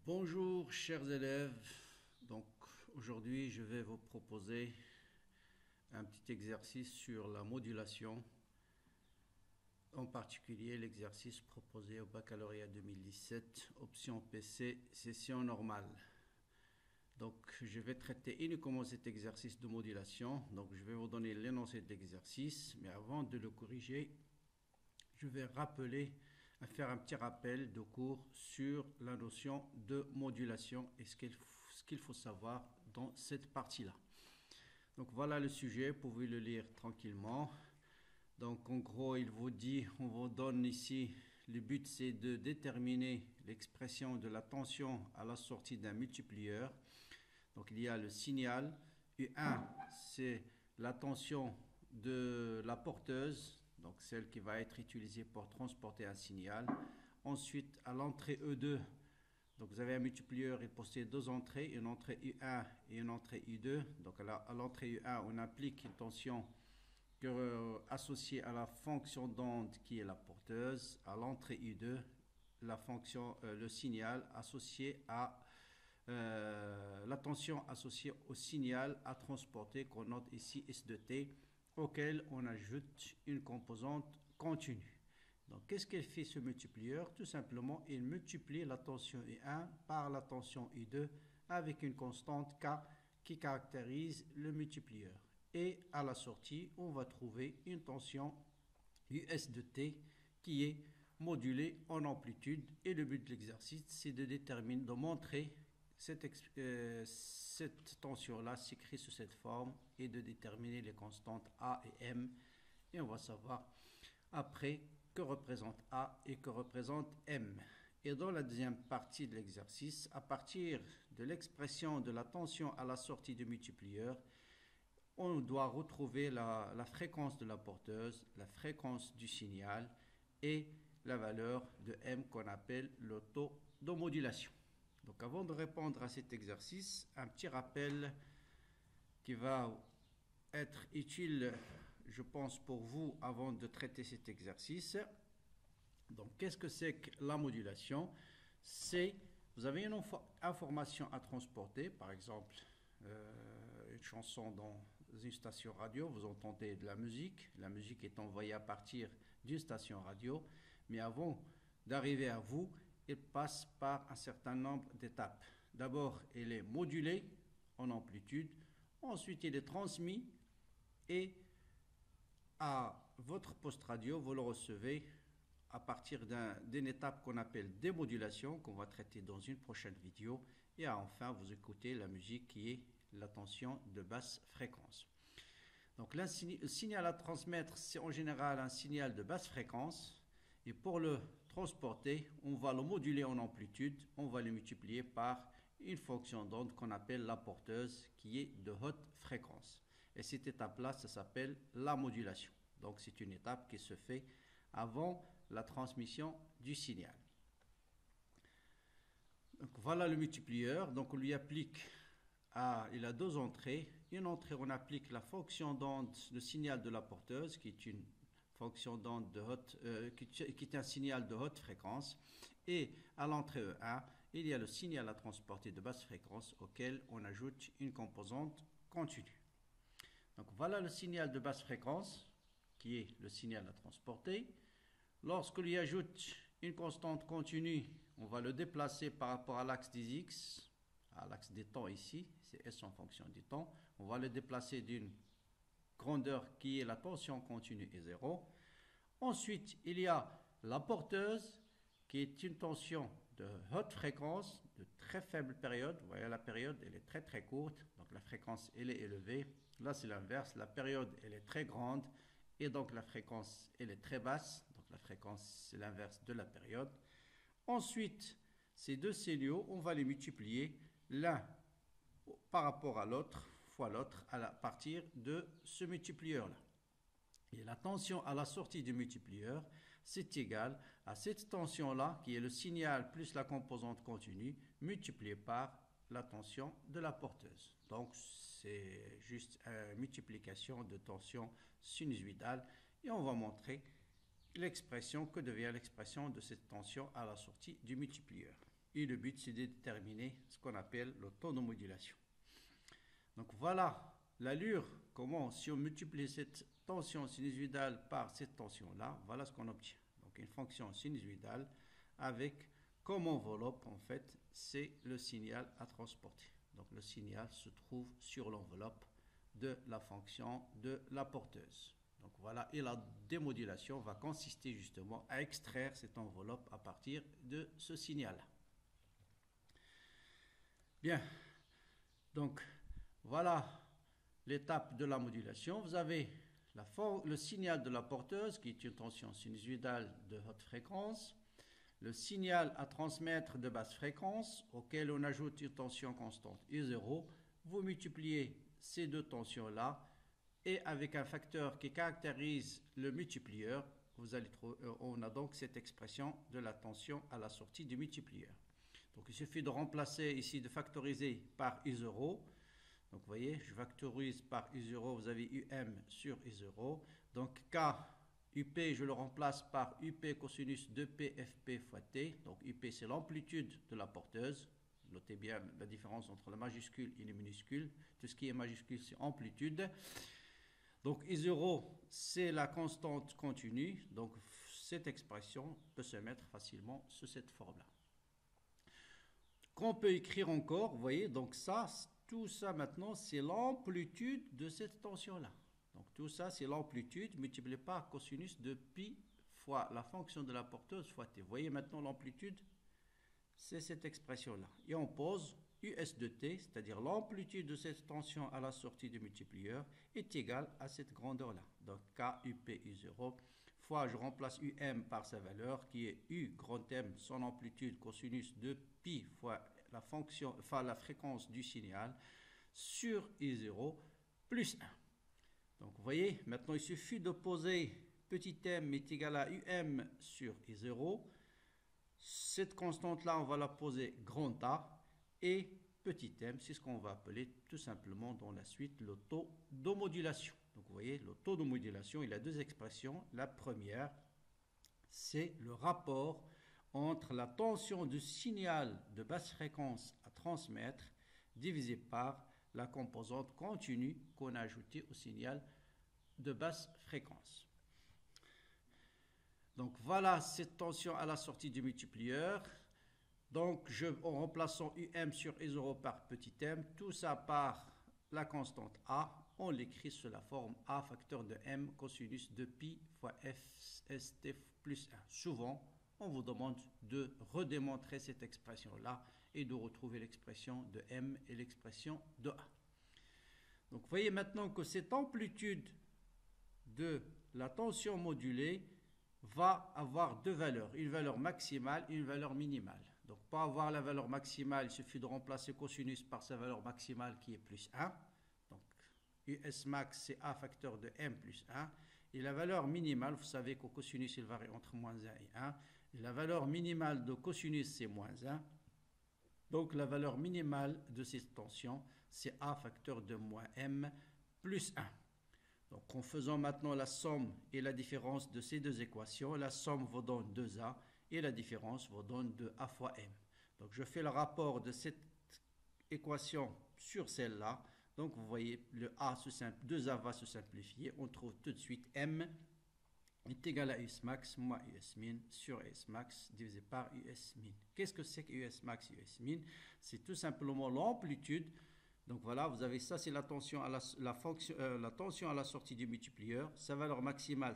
Bonjour chers élèves, donc aujourd'hui je vais vous proposer un petit exercice sur la modulation, en particulier l'exercice proposé au baccalauréat 2017, option PC, session normale. Donc je vais traiter uniquement cet exercice de modulation, donc je vais vous donner l'énoncé de l'exercice, mais avant de le corriger, je vais faire un petit rappel de cours sur la notion de modulation et ce qu'il faut savoir dans cette partie-là. Donc voilà le sujet, vous pouvez le lire tranquillement. Donc en gros, on vous donne ici, le but c'est de déterminer l'expression de la tension à la sortie d'un multiplieur. Donc il y a le signal, U1 c'est la tension de la porteuse, donc celle qui va être utilisée pour transporter un signal. Ensuite, à l'entrée E2, donc vous avez un multiplieur, il possède deux entrées, une entrée U1 et une entrée U2. Donc à l'entrée U1, on applique une tension associée à la fonction d'onde qui est la porteuse. À l'entrée U2, le signal associé à la tension associée au signal à transporter qu'on note ici S de T, auquel on ajoute une composante continue. Donc qu'est-ce qu'elle fait ce multiplieur? Tout simplement, il multiplie la tension I1 par la tension I2 avec une constante K qui caractérise le multiplieur. Et à la sortie, on va trouver une tension US de T qui est modulée en amplitude. Et le but de l'exercice, c'est de montrer cette tension-là s'écrit sous cette forme et de déterminer les constantes A et M. Et on va savoir après que représente A et que représente M. Et dans la deuxième partie de l'exercice, à partir de l'expression de la tension à la sortie du multiplieur, on doit retrouver la fréquence de la porteuse, la fréquence du signal et la valeur de M qu'on appelle le taux de modulation. Donc avant de répondre à cet exercice, un petit rappel qui va être utile, je pense, pour vous avant de traiter cet exercice. Donc qu'est-ce que c'est que la modulation? Vous avez une information à transporter, par exemple une chanson dans une station radio, vous entendez de la musique est envoyée à partir d'une station radio, mais avant d'arriver à vous, il passe par un certain nombre d'étapes. D'abord, il est modulé en amplitude, ensuite il est transmis et à votre poste radio, vous le recevez à partir d'une étape qu'on appelle démodulation, qu'on va traiter dans une prochaine vidéo, et enfin vous écoutez la musique qui est la tension de basse fréquence. Donc le signal à transmettre, c'est en général un signal de basse fréquence, et pour le transporter, on va le moduler en amplitude, on va le multiplier par une fonction d'onde qu'on appelle la porteuse, qui est de haute fréquence. Et cette étape-là, ça s'appelle la modulation. Donc c'est une étape qui se fait avant la transmission du signal. Donc voilà le multiplieur. Donc on lui applique, il a deux entrées. Une entrée, on applique la fonction d'onde, le signal de la porteuse, qui est une fonction d'onde qui est un signal de haute fréquence. Et à l'entrée E1, il y a le signal à transporter de basse fréquence auquel on ajoute une composante continue. Donc voilà le signal de basse fréquence, qui est le signal à transporter. Lorsqu'on lui ajoute une constante continue, on va le déplacer par rapport à l'axe des X, à l'axe des temps ici, c'est S en fonction du temps. On va le déplacer d'une grandeur qui est la tension continue est 0. Ensuite, il y a la porteuse, qui est une tension de haute fréquence, de très faible période. Vous voyez, la période, elle est très très courte, donc la fréquence, elle est élevée. Là, c'est l'inverse, la période, elle est très grande, et donc la fréquence, elle est très basse. Donc la fréquence, c'est l'inverse de la période. Ensuite, ces deux signaux, on va les multiplier l'un par rapport à l'autre, fois l'autre, à partir de ce multiplieur-là. Et la tension à la sortie du multiplieur, c'est égal à cette tension-là, qui est le signal plus la composante continue, multipliée par la tension de la porteuse. Donc, c'est juste une multiplication de tension sinusoïdale. Et on va montrer l'expression, que devient l'expression de cette tension à la sortie du multiplieur. Et le but, c'est de déterminer ce qu'on appelle le taux de modulation. Donc voilà l'allure, comment si on multiplie cette tension sinusoïdale par cette tension-là, voilà ce qu'on obtient. Donc une fonction sinusoïdale avec comme enveloppe, en fait, c'est le signal à transporter. Donc le signal se trouve sur l'enveloppe de la fonction de la porteuse. Donc voilà, et la démodulation va consister justement à extraire cette enveloppe à partir de ce signal-là. Bien, donc voilà l'étape de la modulation. Vous avez le signal de la porteuse qui est une tension sinusoïdale de haute fréquence, le signal à transmettre de basse fréquence auquel on ajoute une tension constante I0. Vous multipliez ces deux tensions-là et avec un facteur qui caractérise le multiplieur, on a donc cette expression de la tension à la sortie du multiplieur. Donc il suffit de remplacer ici, de factoriser par I0. Donc vous voyez, je factorise par I0, vous avez UM sur I0. Donc K, UP, je le remplace par UP cosinus 2P FP fois T. Donc UP, c'est l'amplitude de la porteuse. Notez bien la différence entre la majuscule et les minuscules. Tout ce qui est majuscule, c'est amplitude. Donc I0, c'est la constante continue. Donc cette expression peut se mettre facilement sous cette forme-là. Qu'on peut écrire encore, vous voyez, donc ça, tout ça maintenant, c'est l'amplitude de cette tension-là. Donc tout ça, c'est l'amplitude multiplié par cosinus de pi fois la fonction de la porteuse fois t. Vous voyez maintenant l'amplitude, c'est cette expression-là. Et on pose US de t, c'est-à-dire l'amplitude de cette tension à la sortie du multiplieur, est égale à cette grandeur-là. Donc K UP U0 fois, je remplace UM par sa valeur qui est U grand M, son amplitude cosinus de pi fois la fonction, enfin la fréquence du signal sur I0 plus 1. Donc vous voyez, maintenant il suffit de poser petit m est égal à UM sur I0. Cette constante-là, on va la poser grand A et petit m, c'est ce qu'on va appeler tout simplement dans la suite le taux de modulation. Donc vous voyez, le taux de modulation, il a deux expressions. La première, c'est le rapport entre la tension du signal de basse fréquence à transmettre divisé par la composante continue qu'on a ajoutée au signal de basse fréquence. Donc voilà cette tension à la sortie du multiplieur. Donc en remplaçant UM sur I0 par petit m, tout ça par la constante A, on l'écrit sous la forme A facteur de M cosinus de pi fois FST plus 1. Souvent, on vous demande de redémontrer cette expression-là et de retrouver l'expression de M et l'expression de A. Donc vous voyez maintenant que cette amplitude de la tension modulée va avoir deux valeurs, une valeur maximale et une valeur minimale. Donc pour avoir la valeur maximale, il suffit de remplacer cosinus par sa valeur maximale qui est plus 1. Donc US max c'est A facteur de M plus 1. Et la valeur minimale, vous savez qu'au cosinus il varie entre moins 1 et 1. Et la valeur minimale de cosinus c'est moins 1. Donc la valeur minimale de cette tension c'est A facteur de moins M plus 1. Donc en faisant maintenant la somme et la différence de ces deux équations, la somme vous donne 2A et la différence vous donne 2A fois M. Donc je fais le rapport de cette équation sur celle-là. Donc vous voyez, le A 2A va se simplifier. On trouve tout de suite M est égal à US max moins US min sur US max divisé par US min. Qu'est-ce que c'est que US max et US min? C'est tout simplement l'amplitude. Donc voilà, vous avez ça, c'est la tension à la tension à la sortie du multiplieur. Sa valeur maximale,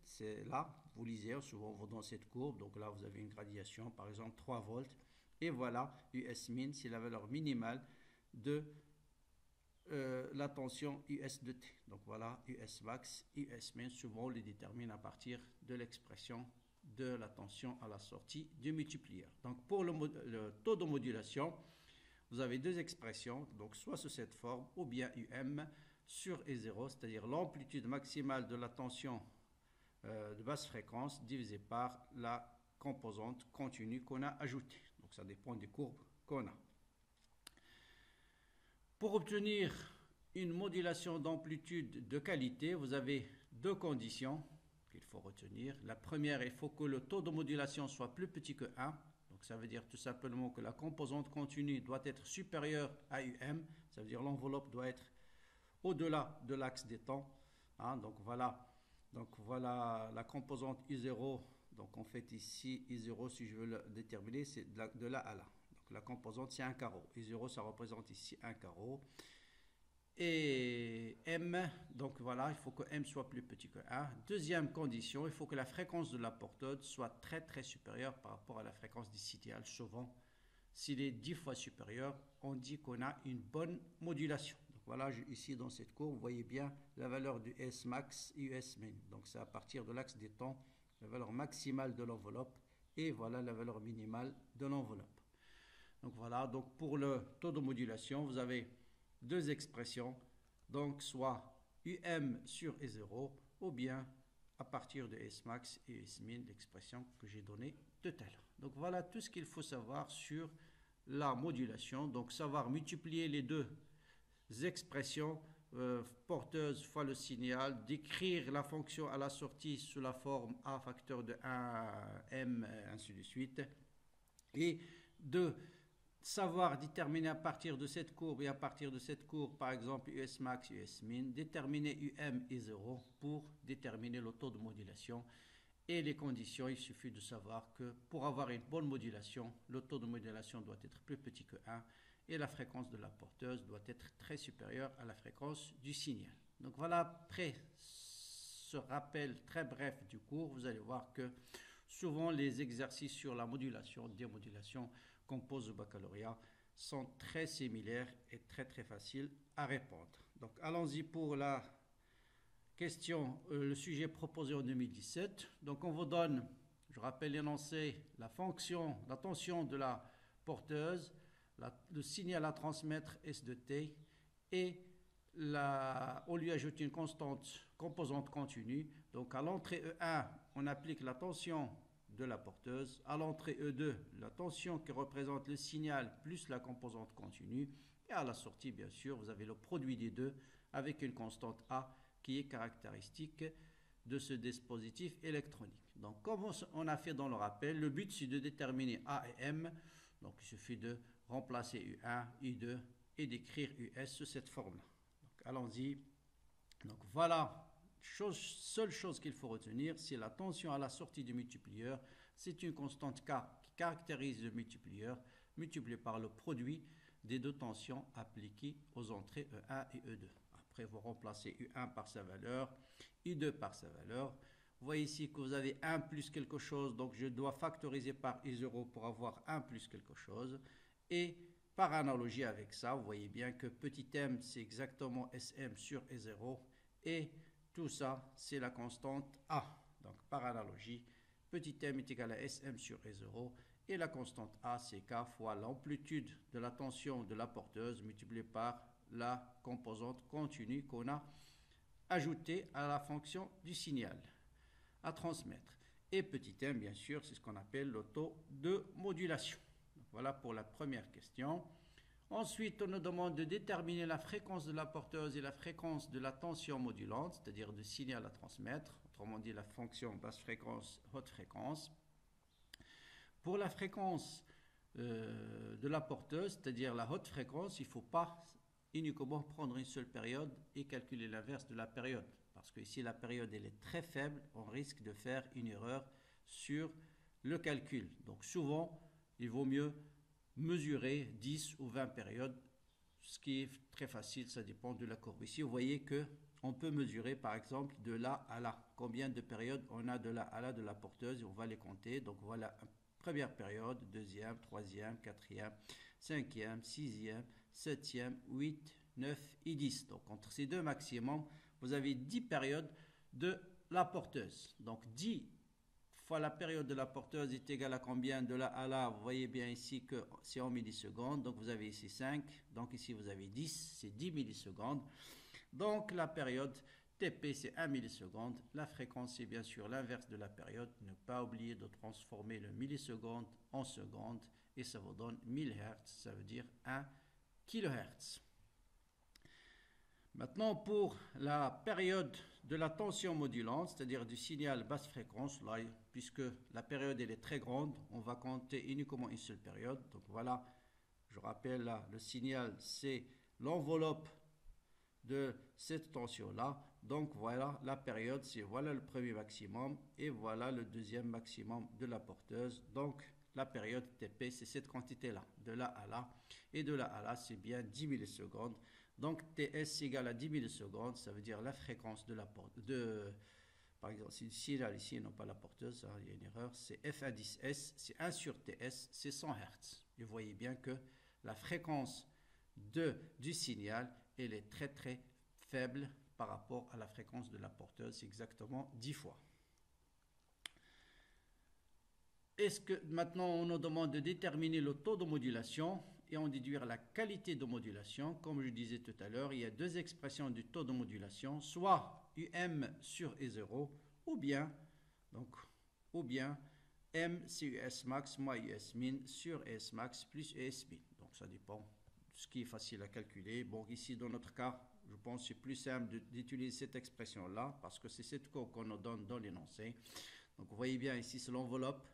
c'est là, vous lisez, souvent on vous donne cette courbe. Donc là, vous avez une gradation, par exemple 3 volts. Et voilà, US min, c'est la valeur minimale de la tension US de T. Donc voilà, US max, US min, souvent on les détermine à partir de l'expression de la tension à la sortie du multiplieur. Donc pour le taux de modulation, vous avez deux expressions, donc soit sous cette forme, ou bien UM sur E0, c'est-à-dire l'amplitude maximale de la tension de basse fréquence divisé par la composante continue qu'on a ajoutée. Donc ça dépend des courbes qu'on a. Pour obtenir une modulation d'amplitude de qualité, vous avez deux conditions qu'il faut retenir. La première, il faut que le taux de modulation soit plus petit que 1. Donc Donc ça veut dire tout simplement que la composante continue doit être supérieure à UM, ça veut dire l'enveloppe doit être au-delà de l'axe des temps. Hein, donc voilà la composante I0. Donc en fait ici I0, si je veux le déterminer, c'est de là à là. Donc la composante c'est un carreau. I0 ça représente ici un carreau. Et M, donc voilà, il faut que M soit plus petit que 1. Deuxième condition, il faut que la fréquence de la porteuse soit très très supérieure par rapport à la fréquence du signal. Souvent, s'il est 10 fois supérieur, on dit qu'on a une bonne modulation. Donc voilà, ici dans cette courbe, vous voyez bien la valeur du S max et US min. Donc c'est à partir de l'axe des temps, la valeur maximale de l'enveloppe, et voilà la valeur minimale de l'enveloppe. Donc voilà, donc pour le taux de modulation, vous avez deux expressions, donc soit UM sur E0 ou bien à partir de S max et S min, l'expression que j'ai donnée tout à l'heure. Donc voilà tout ce qu'il faut savoir sur la modulation. Donc savoir multiplier les deux expressions porteuses fois le signal, décrire la fonction à la sortie sous la forme A facteur de 1, M, ainsi de suite, et de savoir déterminer à partir de cette courbe et à partir de cette courbe, par exemple US max, US min, déterminer UM et 0 pour déterminer le taux de modulation. Et les conditions, il suffit de savoir que pour avoir une bonne modulation, le taux de modulation doit être plus petit que 1 et la fréquence de la porteuse doit être très supérieure à la fréquence du signal. Donc voilà, après ce rappel très bref du cours, vous allez voir que souvent les exercices sur la modulation, démodulation, qu'on pose au baccalauréat sont très similaires et très très faciles à répondre. Donc allons-y pour la question, le sujet proposé en 2017. Donc on vous donne, je rappelle l'énoncé, la fonction, la tension de la porteuse, le signal à transmettre S de T, et on lui ajoute une composante continue. Donc à l'entrée E1, on applique la tension de la porteuse. À l'entrée E2, la tension qui représente le signal plus la composante continue. Et à la sortie, bien sûr, vous avez le produit des deux avec une constante A qui est caractéristique de ce dispositif électronique. Donc, comme on a fait dans le rappel, le but c'est de déterminer A et M. Donc, il suffit de remplacer U1, U2 et d'écrire US sous cette forme-là. Donc, allons-y. Donc, voilà. Seule chose qu'il faut retenir, c'est la tension à la sortie du multiplieur. C'est une constante K qui caractérise le multiplieur, multiplié par le produit des deux tensions appliquées aux entrées E1 et E2. Après, vous remplacez U1 par sa valeur, U2 par sa valeur. Vous voyez ici que vous avez 1 plus quelque chose, donc je dois factoriser par I0 pour avoir 1 plus quelque chose. Et par analogie avec ça, vous voyez bien que petit m, c'est exactement SM sur E0, et tout ça, c'est la constante A. Donc, par analogie, petit m est égal à SM sur E0. Et la constante A, c'est K fois l'amplitude de la tension de la porteuse multipliée par la composante continue qu'on a ajoutée à la fonction du signal à transmettre. Et petit m, bien sûr, c'est ce qu'on appelle le taux de modulation. Donc, voilà pour la première question. Ensuite, on nous demande de déterminer la fréquence de la porteuse et la fréquence de la tension modulante, c'est-à-dire du signal à transmettre, autrement dit la fonction basse fréquence, haute fréquence. Pour la fréquence de la porteuse, c'est-à-dire la haute fréquence, il ne faut pas uniquement prendre une seule période et calculer l'inverse de la période. Parce que ici, la période elle est très faible, on risque de faire une erreur sur le calcul. Donc souvent, il vaut mieux mesurer 10 ou 20 périodes, ce qui est très facile, ça dépend de la courbe. Ici, vous voyez que on peut mesurer par exemple de là à là. Combien de périodes on a de là à là de la porteuse, et on va les compter. Donc voilà, première période, deuxième, troisième, quatrième, cinquième, sixième, septième, 8, 9 et 10. Donc entre ces deux maximums, vous avez 10 périodes de la porteuse. Donc 10 fois la période de la porteuse est égale à combien de là à là? Vous voyez bien ici que c'est en millisecondes. Donc vous avez ici 5. Donc ici vous avez 10. C'est 10 millisecondes. Donc la période TP c'est 1 milliseconde. La fréquence c'est bien sûr l'inverse de la période. Ne pas oublier de transformer le milliseconde en seconde. Et ça vous donne 1000 Hz. Ça veut dire 1 kHz. Maintenant, pour la période de la tension modulante, c'est-à-dire du signal basse fréquence, là, puisque la période elle est très grande, on va compter uniquement une seule période. Donc voilà, je rappelle là, le signal c'est l'enveloppe de cette tension-là. Donc voilà, la période c'est voilà le premier maximum et voilà le deuxième maximum de la porteuse. Donc la période TP c'est cette quantité-là, de là à là. Et de là à là c'est bien 10 millisecondes. Donc TS égale à 10 millisecondes, ça veut dire la fréquence de la porteuse. Par exemple, si le signal ici, non pas la porteuse, hein, il y a une erreur, c'est F110S, c'est 1 sur TS, c'est 100 Hz. Et vous voyez bien que la fréquence du signal, elle est très très faible par rapport à la fréquence de la porteuse, c'est exactement 10 fois. Est-ce que maintenant on nous demande de déterminer le taux de modulation et en déduire la qualité de modulation? Comme je disais tout à l'heure, il y a deux expressions du taux de modulation, soit UM sur E0 ou bien M c'est US max moins US min sur ES max plus ES min. Donc ça dépend de ce qui est facile à calculer. Bon, ici dans notre cas, je pense que c'est plus simple d'utiliser cette expression-là parce que c'est cette courbe qu'on nous donne dans l'énoncé. Donc vous voyez bien ici c'est l'enveloppe.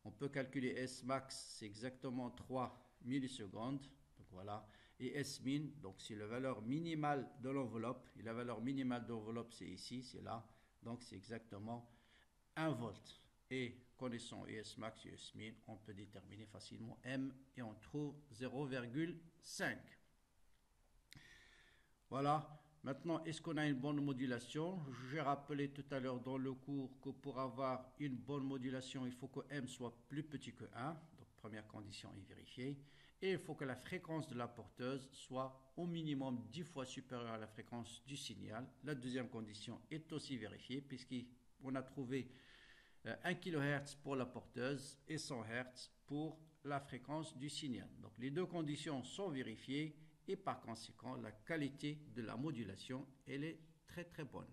On peut calculer S max, c'est exactement 3 millisecondes. Donc voilà. Et S min, donc c'est la valeur minimale de l'enveloppe. Et la valeur minimale de l'enveloppe, c'est ici, c'est là. Donc c'est exactement 1 volt. Et connaissant ES max et ES min, on peut déterminer facilement M et on trouve 0,5. Voilà. Maintenant, est-ce qu'on a une bonne modulation? J'ai rappelé tout à l'heure dans le cours que pour avoir une bonne modulation, il faut que M soit plus petit que 1. Donc, première condition est vérifiée. Et il faut que la fréquence de la porteuse soit au minimum 10 fois supérieure à la fréquence du signal. La deuxième condition est aussi vérifiée puisqu'on a trouvé 1 kHz pour la porteuse et 100 Hz pour la fréquence du signal. Donc, les deux conditions sont vérifiées. Et par conséquent, la qualité de la modulation, elle est très très bonne.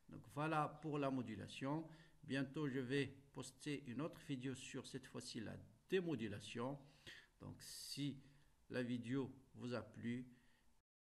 Donc voilà pour la modulation. Bientôt, je vais poster une autre vidéo sur cette fois-ci la démodulation. Donc si la vidéo vous a plu,